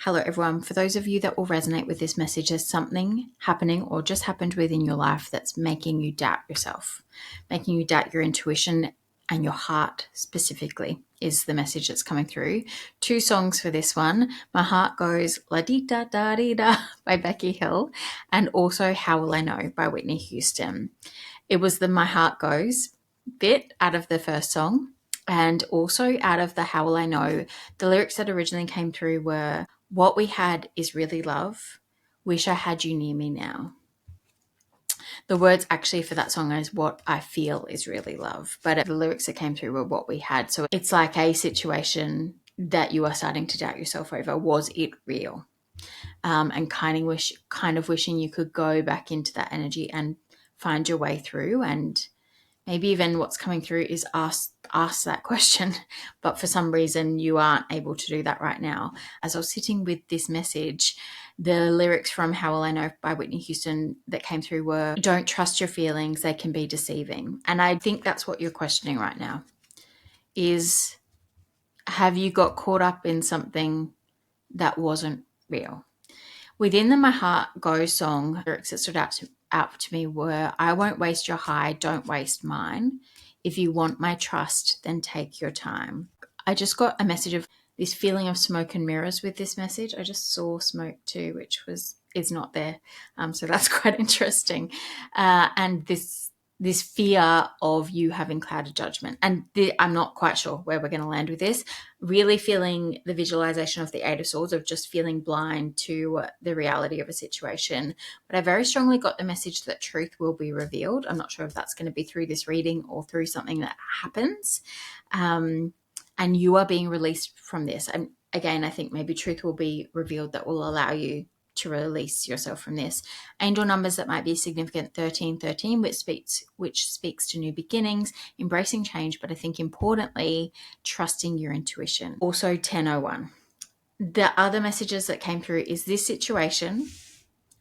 Hello, everyone. For those of you that will resonate with this message, there's something happening or just happened within your life that's making you doubt yourself, making you doubt your intuition and your heart specifically is the message that's coming through. Two songs for this one. My Heart Goes La Di Da Da Di Da by Becky Hill and also How Will I Know by Whitney Houston. It was the My Heart Goes bit out of the first song and also out of the How Will I Know. The lyrics that originally came through were, "What we had is really love. Wish I had you near me now." The words actually for that song is "What I feel is really love," but the lyrics that came through were "what we had." So it's like a situation that you are starting to doubt yourself over. Was it real? And kind of wishing you could go back into that energy and find your way through, and maybe even what's coming through is ask that question, but for some reason you aren't able to do that right now. As I was sitting with this message, the lyrics from How Will I Know by Whitney Houston that came through were, "Don't trust your feelings, they can be deceiving." And I think that's what you're questioning right now is, have you got caught up in something that wasn't real? Within the My Heart Goes song, lyrics that stood out to me were, "I won't waste your high, don't waste mine. If you want my trust, then take your time." I just got a message of this feeling of smoke and mirrors with this message. I just saw smoke too, which is not there. So that's quite interesting. And this fear of you having clouded judgment. And I'm not quite sure where we're going to land with this. Really feeling the visualization of the Eight of Swords, of just feeling blind to the reality of a situation. But I very strongly got the message that truth will be revealed. I'm not sure if that's going to be through this reading or through something that happens. And you are being released from this. And again, I think maybe truth will be revealed that will allow you to release yourself from this. Angel numbers that might be significant: 1313, which speaks to new beginnings, embracing change, but I think importantly, trusting your intuition. Also 1001. The other messages that came through is this situation,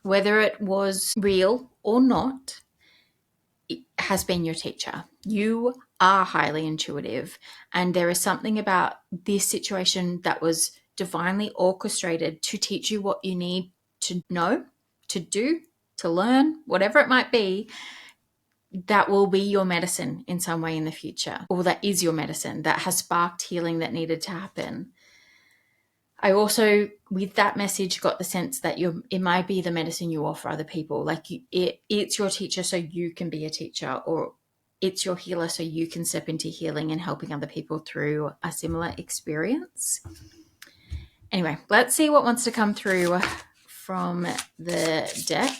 whether it was real or not, it has been your teacher. You are highly intuitive, and there is something about this situation that was divinely orchestrated to teach you what you need to know, to do, to learn, whatever it might be, that will be your medicine in some way in the future, or that is your medicine, that has sparked healing that needed to happen. I also, with that message, got the sense that it might be the medicine you offer other people. Like it's your teacher so you can be a teacher, or it's your healer so you can step into healing and helping other people through a similar experience. Anyway, let's see what wants to come through from the deck.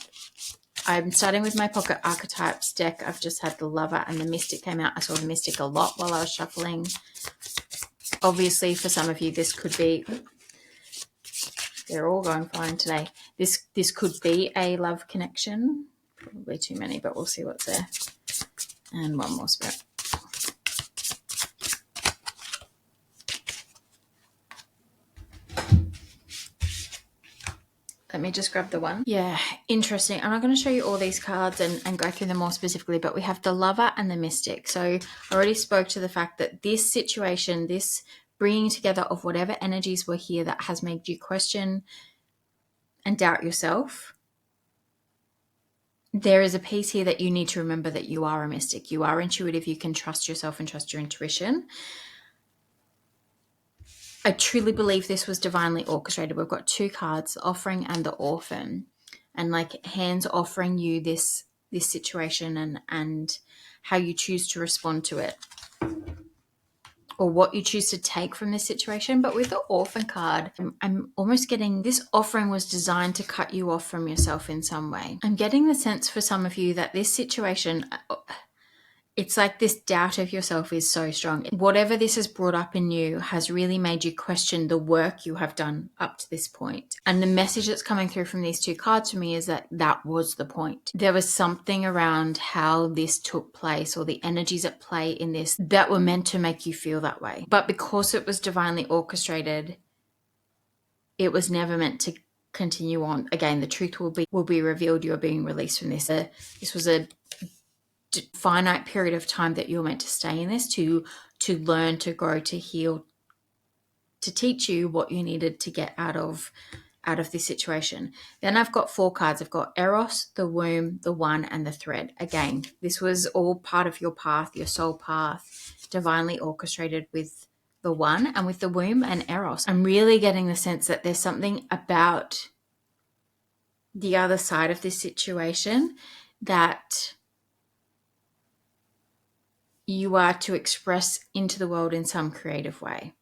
I'm starting with my Pocket Archetypes deck. I've just had the Lover and the Mystic came out. I saw the Mystic a lot while I was shuffling. Obviously, for some of you, this could be... They're all going fine today. This could be a love connection. Probably too many, but we'll see what's there. And one more spirit. Let me just grab the one. Yeah, interesting. I'm not going to show you all these cards and go through them more specifically, but we have the Lover and the Mystic. So I already spoke to the fact that this situation, this bringing together of whatever energies were here that has made you question and doubt yourself, there is a piece here that you need to remember that you are a mystic. You are intuitive. You can trust yourself and trust your intuition. I truly believe this was divinely orchestrated. We've got two cards, the Offering and the Orphan, and like hands offering you this situation and how you choose to respond to it, or what you choose to take from this situation. But with the Orphan card, I'm almost getting this offering was designed to cut you off from yourself in some way. I'm getting the sense for some of you that this situation, it's like this doubt of yourself is so strong. Whatever this has brought up in you has really made you question the work you have done up to this point. And the message that's coming through from these two cards for me is that that was the point. There was something around how this took place, or the energies at play in this, that were meant to make you feel that way. But because it was divinely orchestrated, it was never meant to continue on. Again, the truth will be revealed. You're being released from this. This was a finite period of time that you're meant to stay in this, to learn, to grow, to heal, to teach you what you needed to get out of this situation. Then I've got 4 cards. I've got Eros, the womb, the one, and the thread. Again, this was all part of your path, your soul path, divinely orchestrated with the one and with the womb and Eros. I'm really getting the sense that there's something about the other side of this situation that you are to express into the world in some creative way.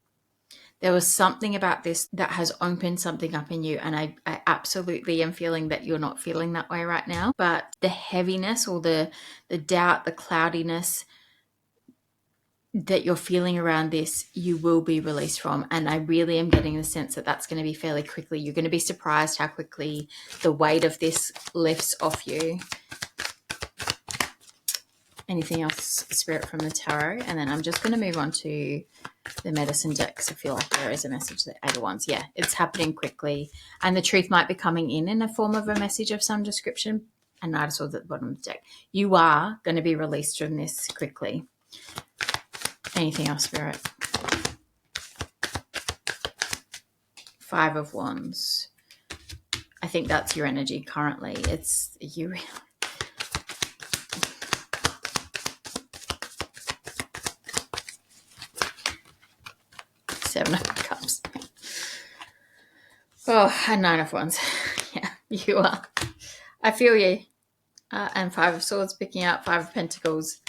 There was something about this that has opened something up in you, and I absolutely am feeling that you're not feeling that way right now. But the heaviness or the doubt, the cloudiness that you're feeling around this, you will be released from. And I really am getting the sense that that's going to be fairly quickly. You're going to be surprised how quickly the weight of this lifts off you. Anything else, Spirit, from the tarot? And then I'm just going to move on to the medicine deck because I feel like there is a message that 8 of Wands. Yeah, it's happening quickly. And the truth might be coming in a form of a message of some description. And Knight of Swords at the bottom of the deck. You are going to be released from this quickly. Anything else, Spirit? 5 of Wands. I think that's your energy currently. It's you. 7 of Cups. Oh, and 9 of Wands. Yeah, you are. I feel you. And 5 of Swords picking up, 5 of Pentacles.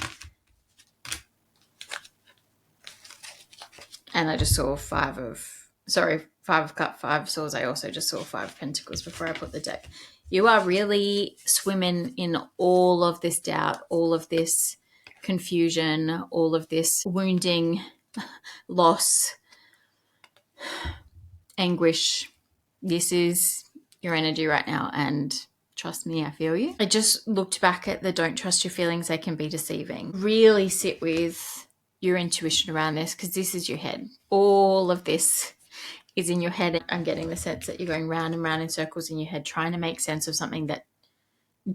And I just saw 5 of Cups, 5 of Swords. I also just saw 5 of Pentacles before I put the deck. You are really swimming in all of this doubt, all of this confusion, all of this wounding, loss, anguish. This is your energy right now, and trust me, I feel you. I just looked back at the don't trust your feelings, they can be deceiving. Really sit with your intuition around this, because this is your head. All of this is in your head. I'm getting the sense that you're going round and round in circles in your head, trying to make sense of something that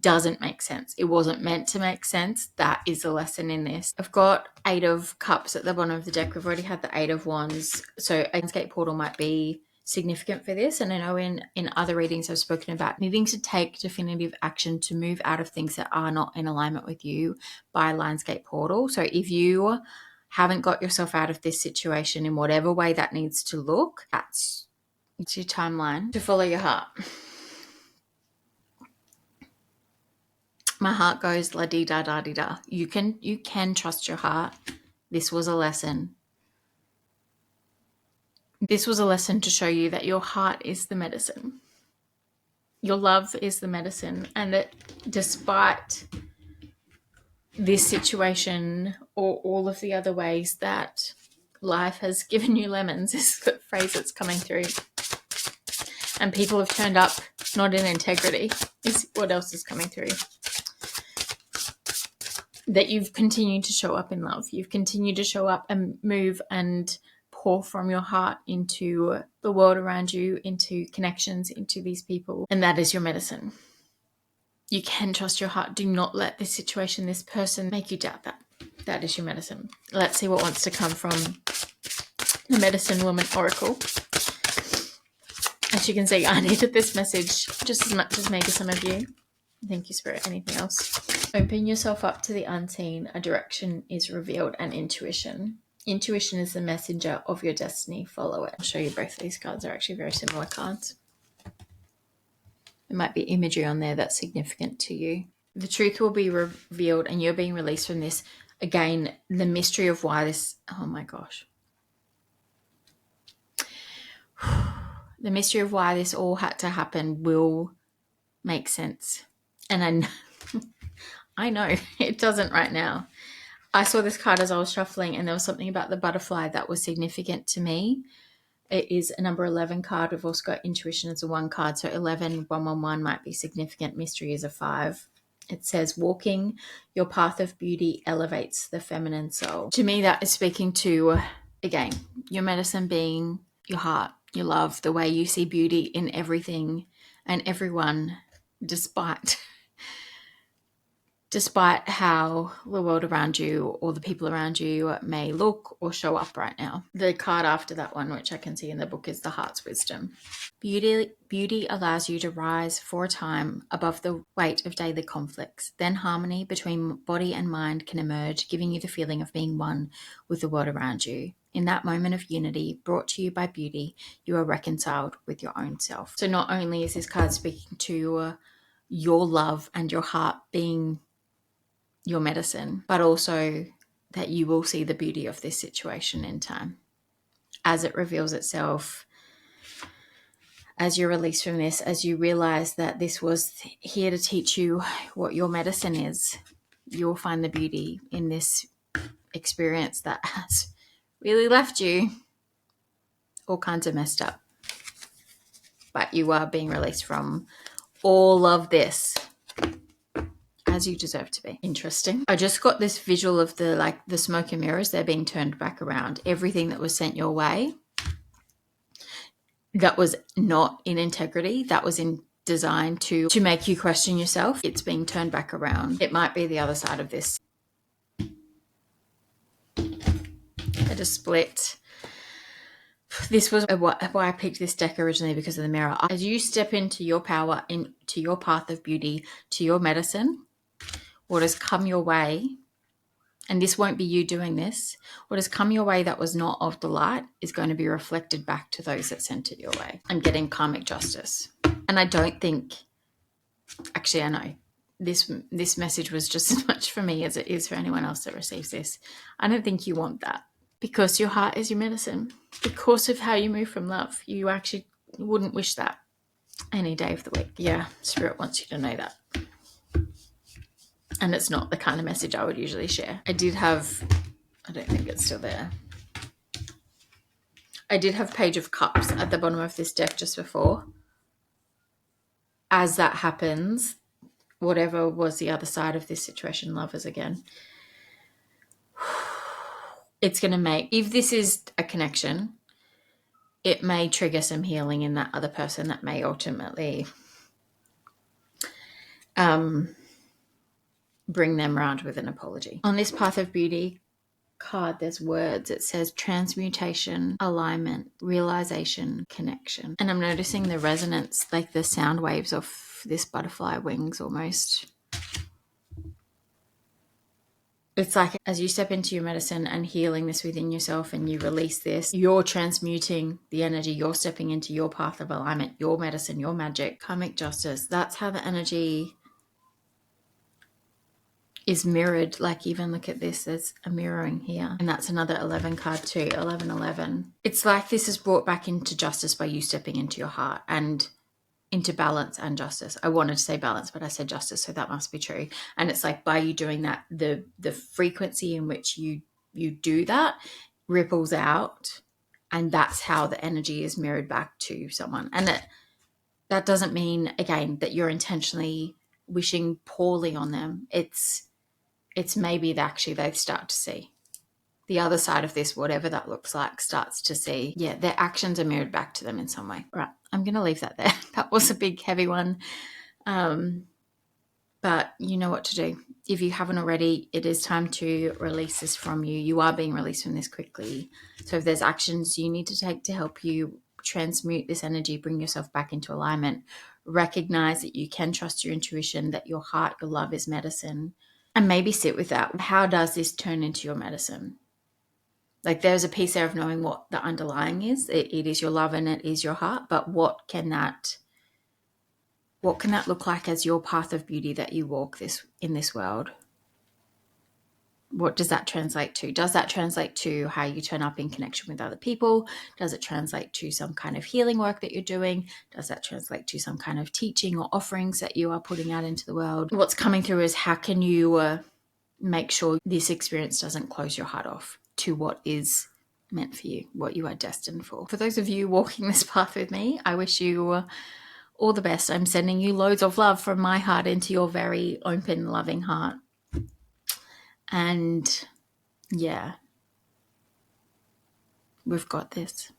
doesn't make sense. It wasn't meant to make sense. That is the lesson in this. I've got 8 of Cups at the bottom of the deck. We've already had the 8 of Wands. So a landscape portal might be significant for this. And I know in other readings I've spoken about needing to take definitive action to move out of things that are not in alignment with you by landscape portal. So if you haven't got yourself out of this situation in whatever way that needs to look, it's your timeline to follow your heart. My heart goes la dee da da dee da. You can trust your heart. This was a lesson. This was a lesson to show you that your heart is the medicine. Your love is the medicine, and that despite this situation or all of the other ways that life has given you lemons is the phrase that's coming through. And people have turned up not in integrity is what else is coming through. That you've continued to show up in love. You've continued to show up and move and pour from your heart into the world around you, into connections, into these people. And that is your medicine. You can trust your heart. Do not let this situation, this person, make you doubt that. That is your medicine. Let's see what wants to come from the Medicine Woman Oracle. As you can see, I needed this message just as much as maybe some of you. Thank you, Spirit. Anything else? Open yourself up to the unseen. A direction is revealed, and intuition. Intuition is the messenger of your destiny. Follow it. I'll show you both of these cards. Are actually very similar cards. There might be imagery on there that's significant to you. The truth will be revealed, and you're being released from this. Again, the mystery of why this... Oh, my gosh. The mystery of why this all had to happen will make sense. And I know it doesn't right now. I saw this card as I was shuffling, and there was something about the butterfly that was significant to me. It is a number 11 card. We've also got intuition as a 1 card. So 11, 111 might be significant. Mystery is a 5. It says, walking your path of beauty elevates the feminine soul. To me, that is speaking to, again, your medicine being your heart, your love, the way you see beauty in everything and everyone, despite despite how the world around you or the people around you may look or show up right now. The card after that one, which I can see in the book, is the Heart's Wisdom. Beauty allows you to rise for a time above the weight of daily conflicts. Then harmony between body and mind can emerge, giving you the feeling of being one with the world around you. In that moment of unity brought to you by beauty, you are reconciled with your own self. So not only is this card speaking to your love and your heart being your medicine, but also that you will see the beauty of this situation in time as it reveals itself, as you release from this, as you realize that this was here to teach you what your medicine is. You'll find the beauty in this experience that has really left you all kinds of messed up, but you are being released from all of this as you deserve to be. Interesting. I just got this visual of the smoke and mirrors. They're being turned back around. Everything that was sent your way that was not in integrity, that was in designed to make you question yourself, it's being turned back around. It might be the other side of this. I just split. This was why I picked this deck originally, because of the mirror. As you step into your power, into your path of beauty, to your medicine, what has come your way, and this won't be you doing this, what has come your way that was not of the light is going to be reflected back to those that sent it your way. I'm getting karmic justice. And I don't think, actually I know, this message was just as much for me as it is for anyone else that receives this. I don't think you want that, because your heart is your medicine. Because of how you move from love, you actually wouldn't wish that any day of the week. Yeah, Spirit wants you to know that. And it's not the kind of message I would usually share. I don't think it's still there. I did have Page of Cups at the bottom of this deck just before. As that happens, whatever was the other side of this situation, lovers again, it's going to make, if this is a connection, it may trigger some healing in that other person that may ultimately bring them around with an apology. On this Path of Beauty card, there's words. It says transmutation, alignment, realization, connection. And I'm noticing the resonance, like the sound waves of this butterfly wings almost. It's like as you step into your medicine and healing this within yourself and you release this, you're transmuting the energy. You're stepping into your path of alignment, your medicine, your magic, karmic justice. That's how the energy is mirrored. Like, even look at this, there's a mirroring here. And that's another 11 card too, 1111. It's like this is brought back into justice by you stepping into your heart and into balance and justice. I wanted to say balance, but I said justice, so that must be true. And it's like by you doing that, the frequency in which you do that ripples out, and that's how the energy is mirrored back to someone. And that doesn't mean, again, that you're intentionally wishing poorly on them. It's maybe that actually they start to see the other side of this, whatever that looks like, starts to see, yeah, their actions are mirrored back to them in some way. Right, I'm going to leave that there. That was a big, heavy one. But you know what to do. If you haven't already, it is time to release this from you. You are being released from this quickly. So if there's actions you need to take to help you transmute this energy, bring yourself back into alignment, recognize that you can trust your intuition, that your heart, your love is medicine, and maybe sit with that. How does this turn into your medicine? Like, there's a piece there of knowing what the underlying is. It is your love and it is your heart. But what can that look like as your path of beauty that you walk in this world? What does that translate to? Does that translate to how you turn up in connection with other people? Does it translate to some kind of healing work that you're doing? Does that translate to some kind of teaching or offerings that you are putting out into the world? What's coming through is, how can you make sure this experience doesn't close your heart off to what is meant for you, what you are destined for. For those of you walking this path with me, I wish you all the best. I'm sending you loads of love from my heart into your very open, loving heart. And yeah, we've got this.